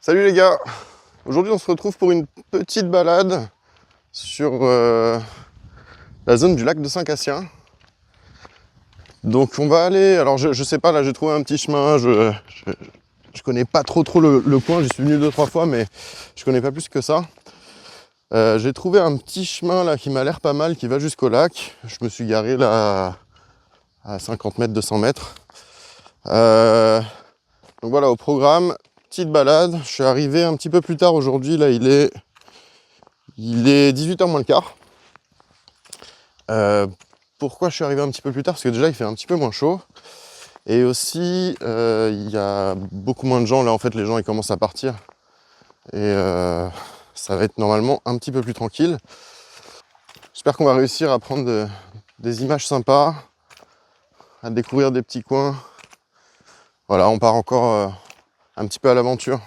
Salut les gars, aujourd'hui on se retrouve pour une petite balade sur la zone du lac de Saint-Cassien. Donc on va aller, alors je sais pas, là j'ai trouvé un petit chemin, je connais pas trop le coin, j'y suis venu 2-3 fois mais je connais pas plus que ça. J'ai trouvé un petit chemin là qui m'a l'air pas mal, qui va jusqu'au lac. Je me suis garé là à 50 mètres, 200 mètres. Donc voilà, au programme, petite balade. Je suis arrivé un petit peu plus tard aujourd'hui, là il est 18h moins le quart. Pourquoi je suis arrivé un petit peu plus tard? Parce que déjà il fait un petit peu moins chaud. Et aussi il y a beaucoup moins de gens. Là en fait les gens ils commencent à partir. Et ça va être normalement un petit peu plus tranquille. J'espère qu'on va réussir à prendre des images sympas, à découvrir des petits coins. Voilà, on part encore un petit peu à l'aventure.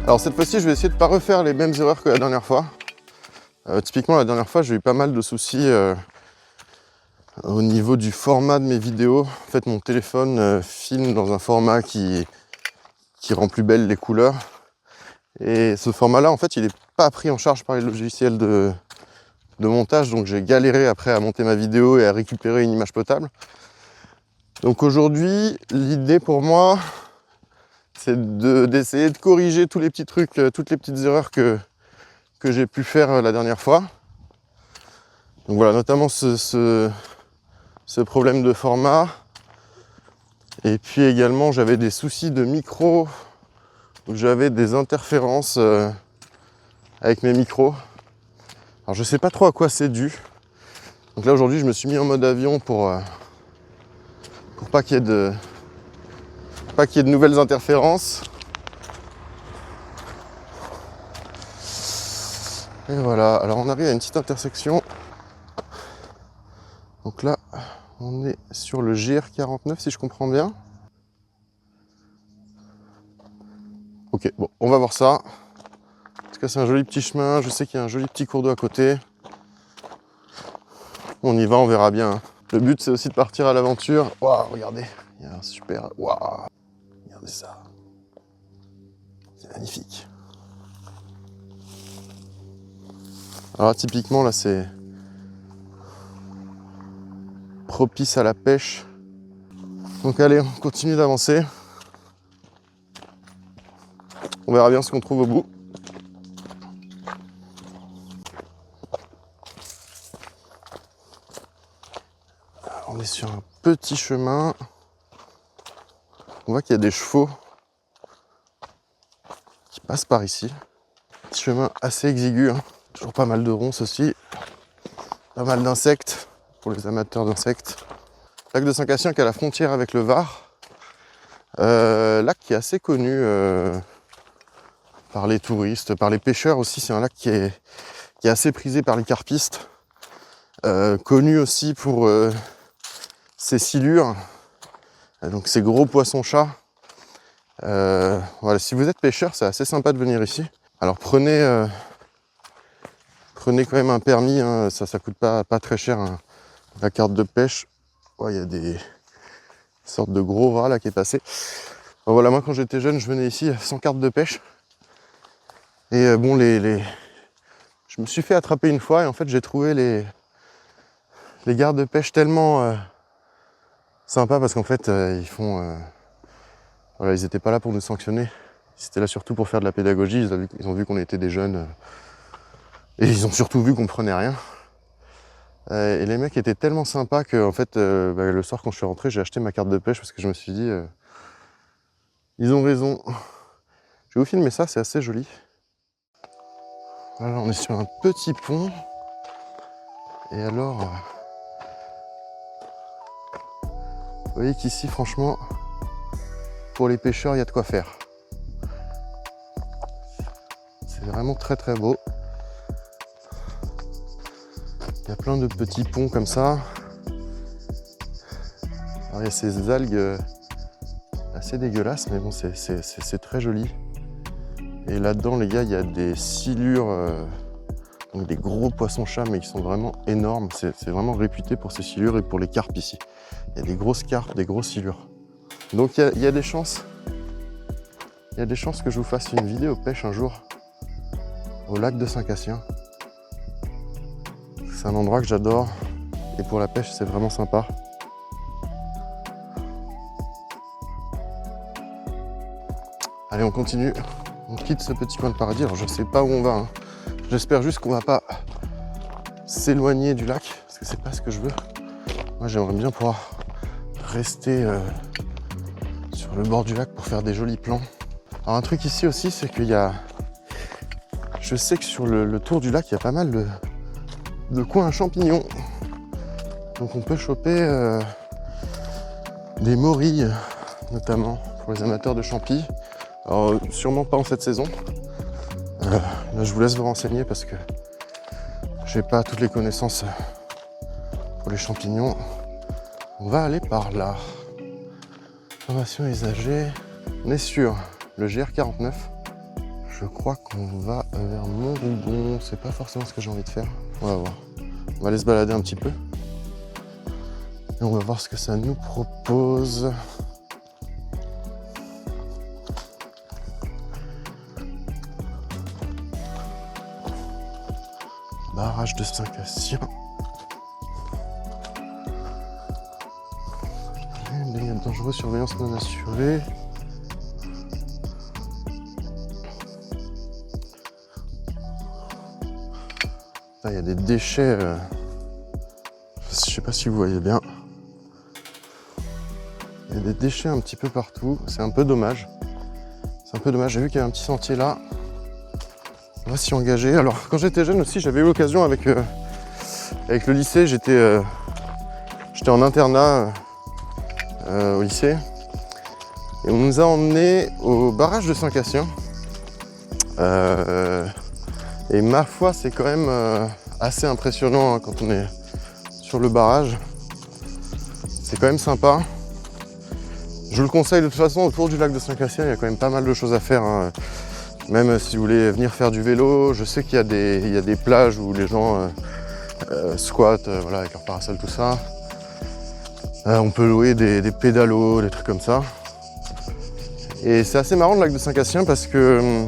Alors cette fois-ci, je vais essayer de ne pas refaire les mêmes erreurs que la dernière fois. Typiquement, la dernière fois, j'ai eu pas mal de soucis au niveau du format de mes vidéos. En fait, mon téléphone filme dans un format qui rend plus belles les couleurs. Et ce format-là, en fait, il n'est pas pris en charge par les logiciels de montage. Donc j'ai galéré après à monter ma vidéo et à récupérer une image potable. Donc aujourd'hui, l'idée pour moi, c'est d'essayer de corriger tous les petits trucs, toutes les petites erreurs que j'ai pu faire la dernière fois. Donc voilà, notamment ce problème de format. Et puis également, j'avais des soucis de micro, où j'avais des interférences avec mes micros. Alors je sais pas trop à quoi c'est dû. Donc là aujourd'hui, je me suis mis en mode avion pour pas qu'il y ait de nouvelles interférences. Et voilà, alors on arrive à une petite intersection. Donc là, on est sur le GR49 si je comprends bien. Ok, bon, on va voir ça. En tout cas, c'est un joli petit chemin. Je sais qu'il y a un joli petit cours d'eau à côté. On y va, on verra bien. Le but, c'est aussi de partir à l'aventure. Waouh, regardez, il y a un super... Waouh, regardez ça. C'est magnifique. Alors typiquement, là, c'est propice à la pêche. Donc allez, on continue d'avancer. On verra bien ce qu'on trouve au bout. Alors, on est sur un petit chemin. On voit qu'il y a des chevaux qui passent par ici. Petit chemin assez exigu, hein. Toujours pas mal de ronces aussi. Pas mal d'insectes pour les amateurs d'insectes. Lac de Saint-Cassien qui est à la frontière avec le Var. Lac qui est assez connu par les touristes, par les pêcheurs aussi. C'est un lac qui est assez prisé par les carpistes. Connu aussi pour ses silures, donc ces gros poissons-chats. Voilà, si vous êtes pêcheur, c'est assez sympa de venir ici. Alors prenez quand même un permis, hein, ça coûte pas très cher, hein, la carte de pêche. Il y a des sortes de gros rat là qui est passé. Bon, voilà, moi quand j'étais jeune, je venais ici sans carte de pêche. Et bon, je Je me suis fait attraper une fois et en fait j'ai trouvé les gardes de pêche tellement sympas parce qu'en fait ils font... voilà, ils n'étaient pas là pour nous sanctionner. Ils étaient là surtout pour faire de la pédagogie. Ils ont vu qu'on était des jeunes et ils ont surtout vu qu'on prenait rien. Et les mecs étaient tellement sympas que en fait, le soir quand je suis rentré, j'ai acheté ma carte de pêche parce que je me suis dit, ils ont raison. Je vais vous filmer ça, c'est assez joli. Voilà, on est sur un petit pont. Et alors, vous voyez qu'ici, franchement, pour les pêcheurs, il y a de quoi faire. C'est vraiment très très beau. Il y a plein de petits ponts comme ça. Alors, il y a ces algues assez dégueulasses, mais bon, c'est très joli. Et là-dedans, les gars, il y a des silures, donc des gros poissons-chats, mais qui sont vraiment énormes. C'est vraiment réputé pour ces silures et pour les carpes ici. Il y a des grosses carpes, des grosses silures. Donc il y a des chances. Il y a des chances que je vous fasse une vidéo pêche un jour au lac de Saint-Cassien. C'est un endroit que j'adore et pour la pêche c'est vraiment sympa. Allez, on continue. On quitte ce petit coin de paradis. Alors je sais pas où on va. J'espère juste qu'on va pas s'éloigner du lac parce que c'est pas ce que je veux. Moi j'aimerais bien pouvoir rester sur le bord du lac pour faire des jolis plans. Alors un truc ici aussi, c'est qu'il y a... Je sais que sur le tour du lac, il y a pas mal de coins à champignons. Donc on peut choper des morilles, notamment pour les amateurs de champis. Alors sûrement pas en cette saison. Là je vous laisse vous renseigner parce que j'ai pas toutes les connaissances pour les champignons. On va aller par là. Formation usagée. On est sur le GR49. Je crois qu'on va vers Montrougon. C'est pas forcément ce que j'ai envie de faire. On va voir. On va aller se balader un petit peu. Et on va voir ce que ça nous propose. Barrage de Saint-Cassien. Baignade dangereux, surveillance non assurée. Là, il y a des déchets. Je sais pas si vous voyez bien. Il y a des déchets un petit peu partout. C'est un peu dommage. C'est un peu dommage. J'ai vu qu'il y avait un petit sentier là. On va s'y engager. Alors, quand j'étais jeune aussi, j'avais eu l'occasion avec le lycée. J'étais en internat au lycée. Et on nous a emmenés au barrage de Saint-Cassien. Et ma foi, c'est quand même assez impressionnant hein, quand on est sur le barrage. C'est quand même sympa. Je vous le conseille de toute façon, autour du lac de Saint-Cassien, il y a quand même pas mal de choses à faire. Hein. Même si vous voulez venir faire du vélo, je sais qu'il y a des plages où les gens squattent voilà, avec leur parasol, tout ça. On peut louer des pédalos, des trucs comme ça. Et c'est assez marrant le lac de Saint-Cassien parce que...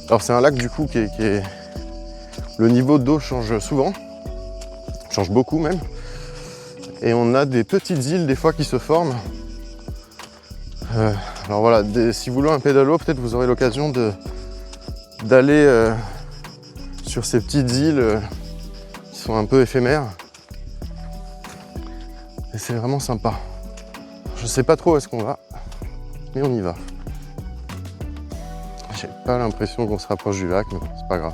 alors c'est un lac du coup le niveau d'eau change souvent. Change beaucoup même. Et on a des petites îles des fois qui se forment. Alors voilà, si vous louez un pédalo, peut-être vous aurez l'occasion d'aller sur ces petites îles qui sont un peu éphémères. Et c'est vraiment sympa. Je sais pas trop où est-ce qu'on va, mais on y va. J'ai pas l'impression qu'on se rapproche du lac, mais c'est pas grave.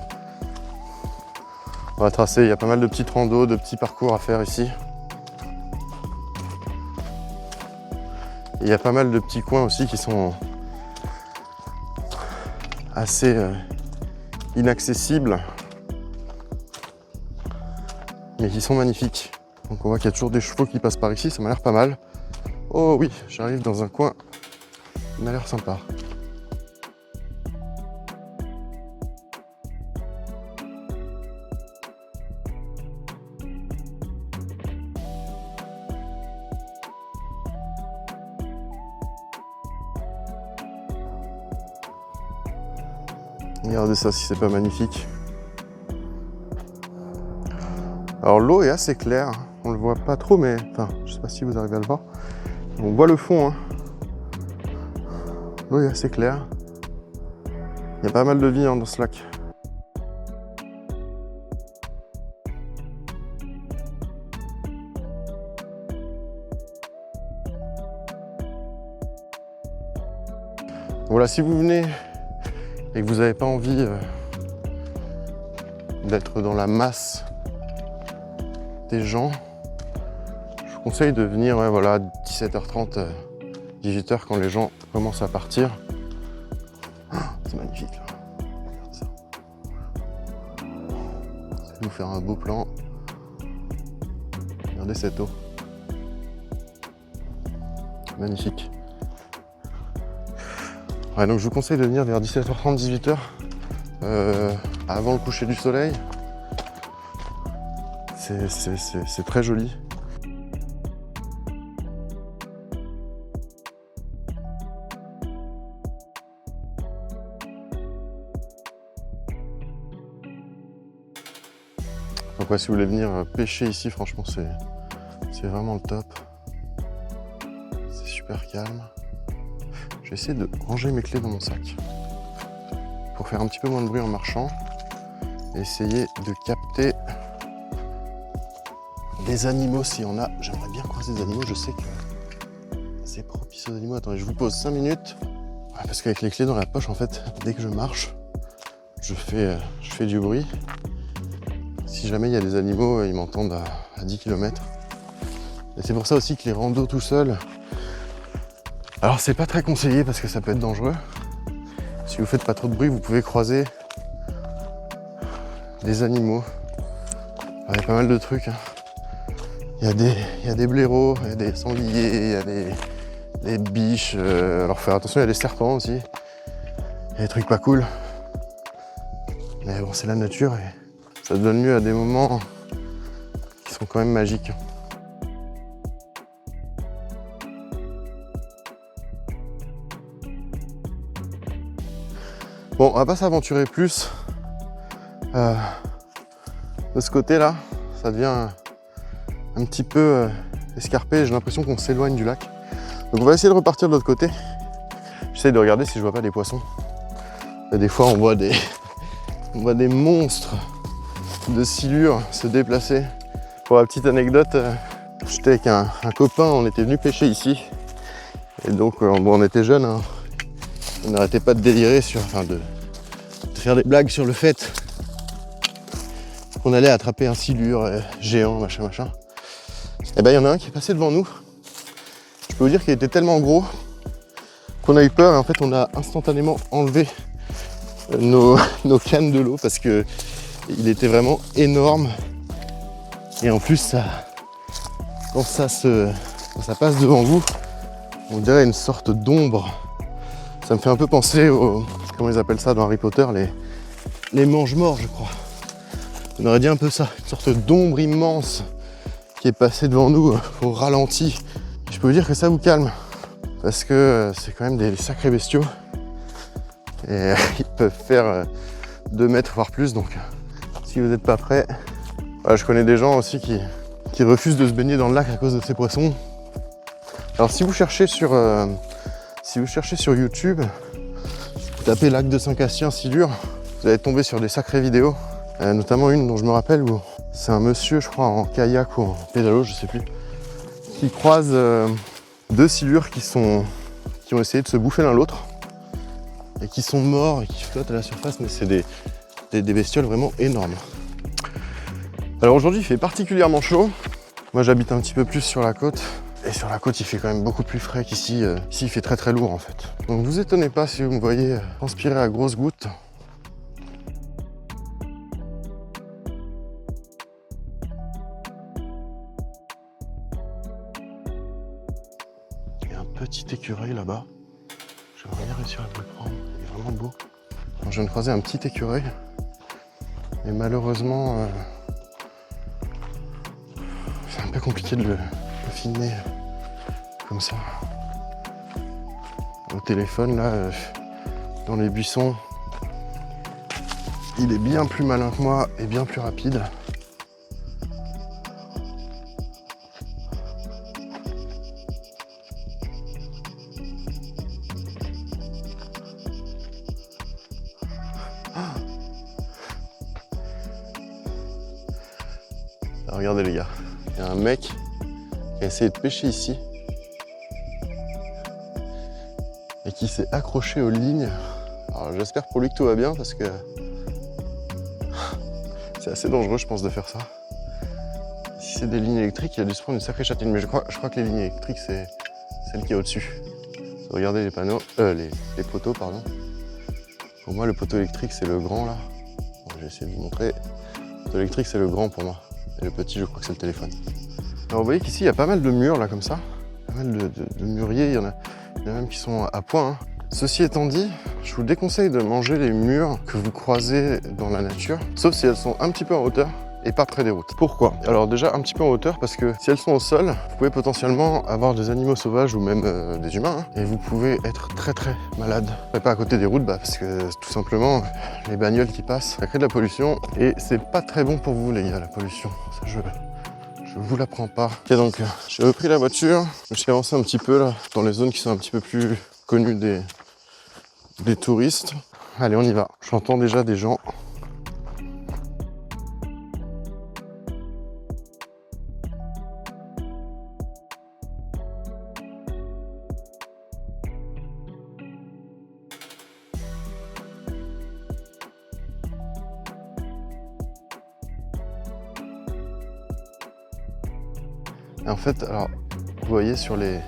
On va tracer, il y a pas mal de petites randos, de petits parcours à faire ici. Il y a pas mal de petits coins aussi qui sont assez inaccessibles, mais qui sont magnifiques. Donc on voit qu'il y a toujours des chevaux qui passent par ici, ça m'a l'air pas mal. Oh oui, j'arrive dans un coin, il m'a l'air sympa. Regardez ça si c'est pas magnifique. Alors l'eau est assez claire, on le voit pas trop, mais enfin, je sais pas si vous arrivez à le voir. On voit le fond, hein. L'eau est assez claire. Il y a pas mal de vie hein, dans ce lac. Voilà, si vous venez et que vous n'avez pas envie d'être dans la masse des gens, je vous conseille de venir voilà, 17h30, 18h quand les gens commencent à partir. C'est magnifique là. Regarde ça. Ça va nous faire un beau plan. Regardez cette eau. Magnifique. Ouais, donc je vous conseille de venir vers 17h30, 18h avant le coucher du soleil. C'est très joli. Donc ouais, si vous voulez venir pêcher ici, franchement c'est vraiment le top. C'est super calme. Je vais essayer de ranger mes clés dans mon sac pour faire un petit peu moins de bruit en marchant et essayer de capter des animaux s'il y en a. J'aimerais bien croiser des animaux, je sais que c'est propice aux animaux. Attendez, je vous pose 5 minutes. Ouais, parce qu'avec les clés dans la poche, en fait, dès que je marche, je fais du bruit. Si jamais il y a des animaux, ils m'entendent à 10 km. Et c'est pour ça aussi que les randos tout seuls, alors c'est pas très conseillé parce que ça peut être dangereux. Si vous faites pas trop de bruit, vous pouvez croiser des animaux. Alors, il y a pas mal de trucs. Hein. Il y a des blaireaux, il y a des sangliers, il y a des biches. Alors faire attention, il y a des serpents aussi. Il y a des trucs pas cool. Mais bon, c'est la nature et ça donne lieu à des moments qui sont quand même magiques. Bon, on va pas s'aventurer plus. De ce côté-là, ça devient un petit peu escarpé. J'ai l'impression qu'on s'éloigne du lac. Donc on va essayer de repartir de l'autre côté. J'essaie de regarder si je vois pas des poissons. Et des fois, on voit des monstres de silures se déplacer. Pour la petite anecdote, j'étais avec un copain, on était venu pêcher ici. Et donc, bon, on était jeunes, hein. On n'arrêtait pas de délirer de faire des blagues sur le fait qu'on allait attraper un silure géant, machin. Et ben il y en a un qui est passé devant nous. Je peux vous dire qu'il était tellement gros qu'on a eu peur et en fait on a instantanément enlevé nos cannes de l'eau parce que il était vraiment énorme. Et en plus quand ça passe devant vous, on dirait une sorte d'ombre. Ça me fait un peu penser aux, comment ils appellent ça dans Harry Potter, les mange-morts, je crois. On aurait dit un peu ça, une sorte d'ombre immense qui est passée devant nous au ralenti. Je peux vous dire que ça vous calme, parce que c'est quand même des sacrés bestiaux. Et ils peuvent faire 2 mètres voire plus, donc si vous n'êtes pas prêts. Voilà, je connais des gens aussi qui refusent de se baigner dans le lac à cause de ces poissons. Alors si vous cherchez sur YouTube, vous tapez lac de Saint-Cassien, silure, vous allez tomber sur des sacrées vidéos, notamment une dont je me rappelle où c'est un monsieur, je crois, en kayak ou en pédalo, je sais plus, qui croise 2 silures qui ont essayé de se bouffer l'un l'autre et qui sont morts et qui flottent à la surface, mais c'est des bestioles vraiment énormes. Alors aujourd'hui il fait particulièrement chaud, moi j'habite un petit peu plus sur la côte. Et sur la côte, il fait quand même beaucoup plus frais qu'ici. Ici, il fait très très lourd en fait. Donc vous étonnez pas si vous me voyez transpirer à grosses gouttes. Il y a un petit écureuil là-bas. J'aimerais bien réussir à le prendre. Il est vraiment beau. Donc, je viens de croiser un petit écureuil. Et malheureusement, c'est un peu compliqué de le filmer comme ça au téléphone là dans les buissons. Il est bien plus malin que moi et bien plus rapide. Alors, regardez les gars, il y a un mec qui a essayé de pêcher ici et qui s'est accroché aux lignes. Alors j'espère pour lui que tout va bien parce que c'est assez dangereux je pense de faire ça. Si c'est des lignes électriques, il a dû se prendre une sacrée châtaigne, mais je crois que les lignes électriques c'est celle qui est au-dessus. Regardez les panneaux, les poteaux pardon. Pour moi le poteau électrique c'est le grand là. Bon, je vais essayer de vous montrer. Le poteau électrique c'est le grand pour moi. Et le petit je crois que c'est le téléphone. Alors vous voyez qu'ici il y a pas mal de murs là comme ça. Pas mal de mûriers, il y en a même qui sont à point. Hein. Ceci étant dit, je vous déconseille de manger les murs que vous croisez dans la nature, sauf si elles sont un petit peu en hauteur et pas près des routes. Pourquoi? Alors déjà un petit peu en hauteur parce que si elles sont au sol, vous pouvez potentiellement avoir des animaux sauvages ou même des humains hein, et vous pouvez être très malade. Et pas à côté des routes parce que tout simplement les bagnoles qui passent, ça crée de la pollution et c'est pas très bon pour vous les gars la pollution. Ça, je vous l'apprends pas. Ok donc j'ai repris la voiture, je me suis avancé un petit peu là dans les zones qui sont un petit peu plus connues des touristes. Allez on y va. J'entends déjà des gens. Et en fait, alors, vous voyez sur les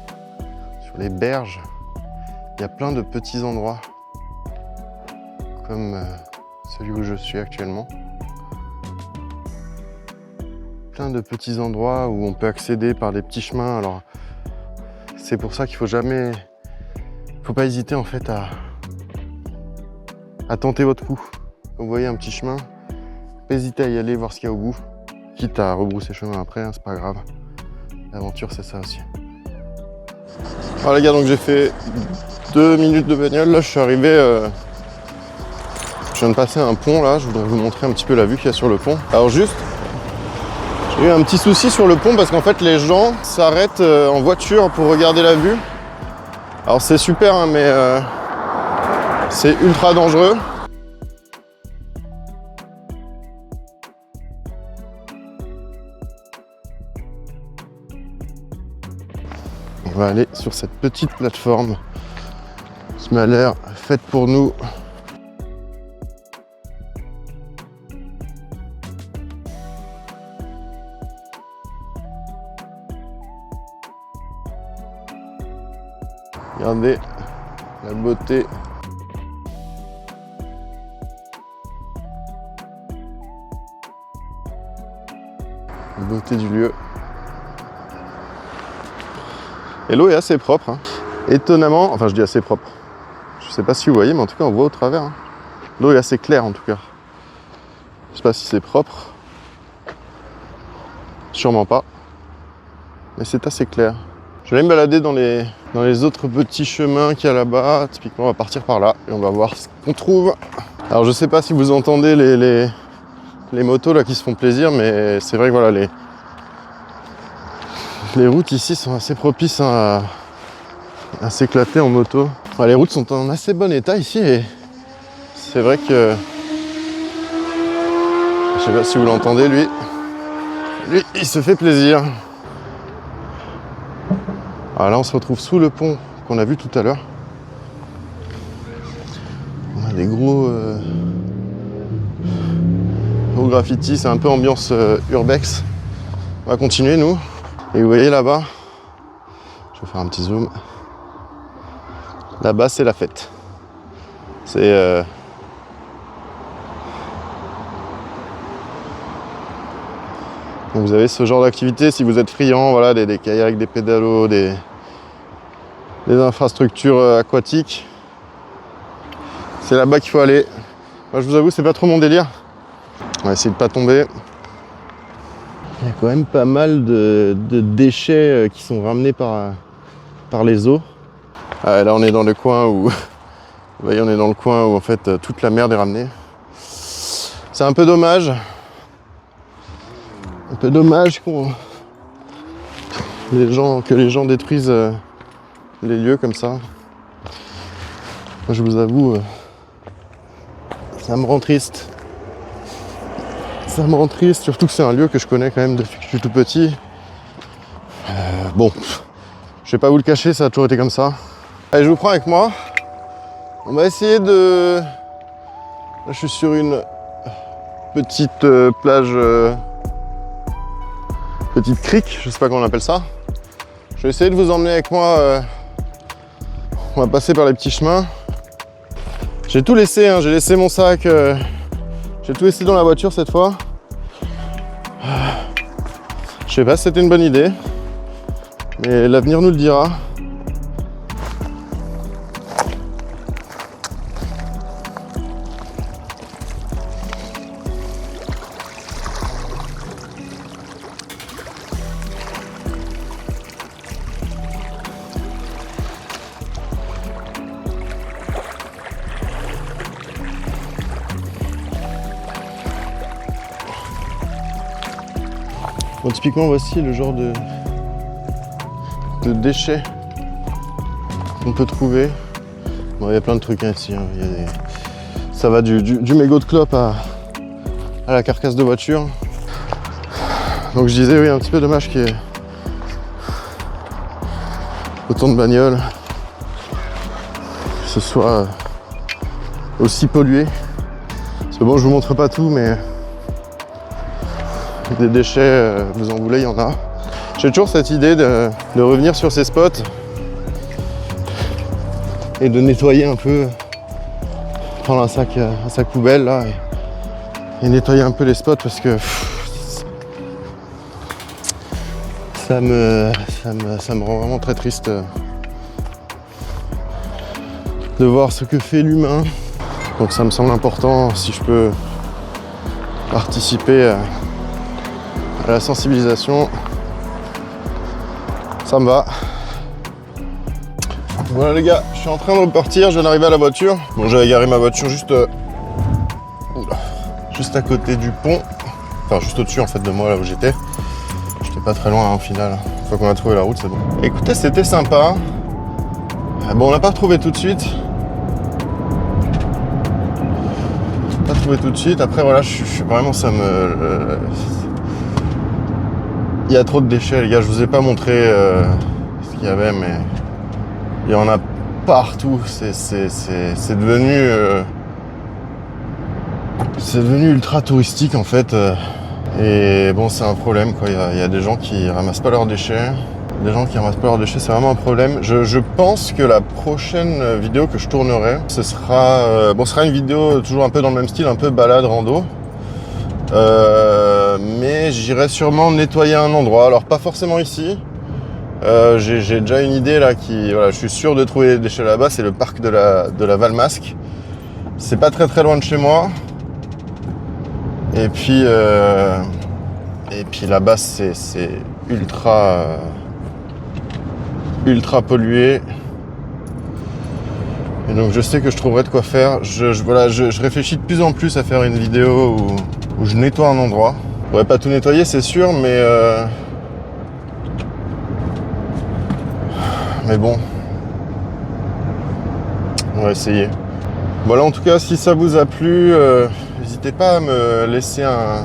berges, il y a plein de petits endroits comme celui où je suis actuellement. Plein de petits endroits où on peut accéder par des petits chemins. Alors, c'est pour ça qu'il faut pas hésiter en fait à tenter votre coup. Quand vous voyez un petit chemin, pas hésiter à y aller, voir ce qu'il y a au bout. Quitte à rebrousser chemin après, hein, c'est pas grave. L'aventure, c'est ça aussi. Alors les gars, donc j'ai fait 2 minutes de bagnole. Là, je suis arrivé. Je viens de passer un pont là. Je voudrais vous montrer un petit peu la vue qu'il y a sur le pont. Alors juste, j'ai eu un petit souci sur le pont parce qu'en fait, les gens s'arrêtent en voiture pour regarder la vue. Alors c'est super, hein, mais c'est ultra dangereux. On va aller sur cette petite plateforme qui m'a l'air faite pour nous. Regardez la beauté. La beauté du lieu. Et l'eau est assez propre, hein. Étonnamment, enfin je dis assez propre, je sais pas si vous voyez, mais en tout cas on voit au travers. Hein. L'eau est assez claire en tout cas. Je sais pas si c'est propre, sûrement pas, mais c'est assez clair. Je vais aller me balader dans les autres petits chemins qu'il y a là-bas. Typiquement on va partir par là et on va voir ce qu'on trouve. Alors je sais pas si vous entendez les motos là qui se font plaisir, mais c'est vrai que voilà, les routes ici sont assez propices à s'éclater en moto. Enfin, les routes sont en assez bon état ici et c'est vrai que... Je sais pas si vous l'entendez lui. Lui, il se fait plaisir. Alors là, on se retrouve sous le pont qu'on a vu tout à l'heure. On a des gros graffitis, c'est un peu ambiance urbex. On va continuer nous. Et vous voyez là-bas, je vais faire un petit zoom. Là-bas, c'est la fête. C'est donc vous avez ce genre d'activité si vous êtes friand, voilà, des kayaks, des pédalos, des infrastructures aquatiques. C'est là-bas qu'il faut aller. Moi, je vous avoue, c'est pas trop mon délire. On va essayer de pas tomber. Il y a quand même pas mal de déchets qui sont ramenés par les eaux. Ah, là on est dans le coin où, vous voyez, on est dans le coin où en fait toute la merde est ramenée. C'est un peu dommage. Un peu dommage que les gens détruisent les lieux comme ça. Moi, je vous avoue, ça me rend triste. Ça me rend triste, surtout que c'est un lieu que je connais quand même depuis que je suis tout petit. Bon, je vais pas vous le cacher, ça a toujours été comme ça. Allez, je vous prends avec moi. On va essayer de... Là, je suis sur une petite plage... petite crique, je sais pas comment on appelle ça. Je vais essayer de vous emmener avec moi. On va passer par les petits chemins. J'ai tout laissé, hein. J'ai laissé mon sac. J'ai tout laissé dans la voiture cette fois. Je sais pas si c'était une bonne idée, mais l'avenir nous le dira. Bon, typiquement, voici le genre de déchets qu'on peut trouver. Bon, il y a plein de trucs hein, ici. Hein. Ça va du mégot de clope à la carcasse de voiture. Donc je disais, oui, un petit peu dommage qu'il y ait autant de bagnoles, que ce soit aussi pollué. Parce que bon, je vous montre pas tout, mais des déchets, vous en voulez, il y en a. J'ai toujours cette idée de revenir sur ces spots et de nettoyer un peu, prendre un sac poubelle là et nettoyer un peu les spots parce que ça me rend vraiment très triste de voir ce que fait l'humain. Donc ça me semble important, si je peux participer à la sensibilisation, ça me va. Voilà les gars, je suis en train de repartir, je viens d'arriver à la voiture. Bon, j'avais garé ma voiture juste à côté du pont, enfin juste au-dessus en fait de moi là où j'étais. J'étais pas très loin hein, au final, une fois qu'on a trouvé la route c'est bon. Écoutez, c'était sympa. Bon, on l'a pas retrouvé tout de suite. Après voilà, je suis vraiment, ça me... Il y a trop de déchets les gars, je vous ai pas montré ce qu'il y avait, mais il y en a partout. C'est devenu ultra touristique en fait. Et bon, c'est un problème quoi. Il y a des gens qui ramassent pas leurs déchets. C'est vraiment un problème. Je pense que la prochaine vidéo que je tournerai, ce sera une vidéo toujours un peu dans le même style, un peu balade rando. Mais j'irai sûrement nettoyer un endroit. Alors pas forcément ici. J'ai déjà une idée là voilà, je suis sûr de trouver des déchets là-bas. C'est le parc de la Valmasque. C'est pas très loin de chez moi. Et puis là-bas c'est ultra pollué. Et donc je sais que je trouverai de quoi faire. Je réfléchis de plus en plus à faire une vidéo où je nettoie un endroit. Je pourrais pas tout nettoyer c'est sûr, mais bon, on va essayer. Voilà, en tout cas, si ça vous a plu, n'hésitez pas à me laisser un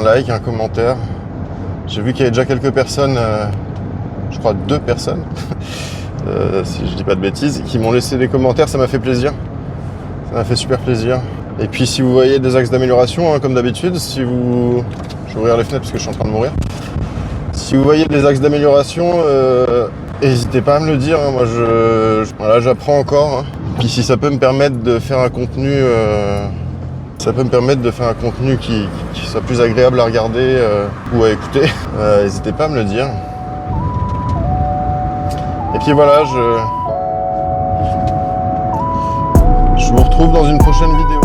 like, un commentaire. J'ai vu qu'il y avait déjà quelques personnes, je crois 2 personnes, si je dis pas de bêtises, qui m'ont laissé des commentaires, ça m'a fait plaisir. Ça m'a fait super plaisir. Et puis si vous voyez des axes d'amélioration, hein, comme d'habitude, je vais ouvrir les fenêtres parce que je suis en train de mourir. Si vous voyez des axes d'amélioration, n'hésitez pas à me le dire, hein. Moi voilà, j'apprends encore. Hein. Puis si ça peut me permettre de faire un contenu, qui soit plus agréable à regarder ou à écouter, n'hésitez pas à me le dire. Et puis voilà, je vous retrouve dans une prochaine vidéo.